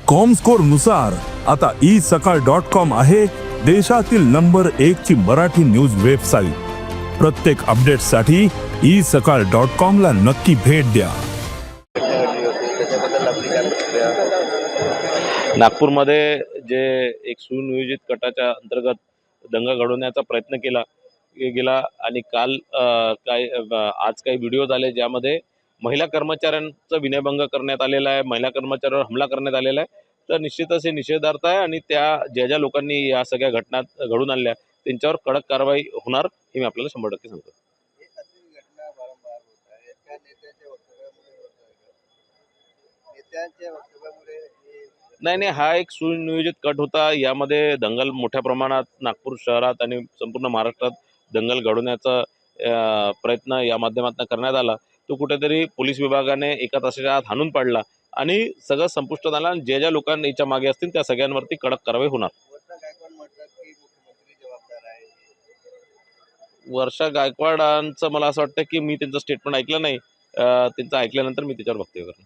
Comscore नुसार आता isakal.com आहे देशातील नंबर 1 ची मराठी न्यूज वेबसाईट। प्रत्येक अपडेटसाठी isakal.com ला नक्की भेट द्या। नागपूरमध्ये जे एक सुनियोजित गटाच्या अंतर्गत दंगा घडवण्याचा प्रयत्न केला गेला आणि काल आज काही व्हिडिओ आले ज्यामध्ये महिला कर्मचाऱ्यांचा विनयभंग करण्यात आलेला आहे, महिला कर्मचाऱ्यावर हमला करण्यात आलेला आहे। तर निश्चितच हे निषेधार्थ आहे आणि ज्या ज्या लोकांनी या सगळ्या घटना घडून आणल्या त्यांच्यावर कडक कारवाई होणार हे मी आपल्याला 100% सांगतो। नाही, हा एक सुनियोजित कट होता। यामध्ये दंगल मोठ्या प्रमाणात नागपूर शहरात आणि संपूर्ण महाराष्ट्रात दंगल घडवण्याचा प्रयत्न या माध्यमातून करण्यात आला। तो कुठेतरी पोलीस विभागाने एका तासाच्या आत हाणून पाडला आणि सगळं संपुष्टात आलं आणि ज्या लोकांनी याच्या मागे असतील त्या सगळ्यांवरती कडक कारवाई होणार। वर्षा गायकवाडांचं मला असं वाटतं की मी त्यांचं स्टेटमेंट ऐकलं नाही, त्यांचं ऐकल्यानंतर मी त्याच्यावर वक्तव्य करणार।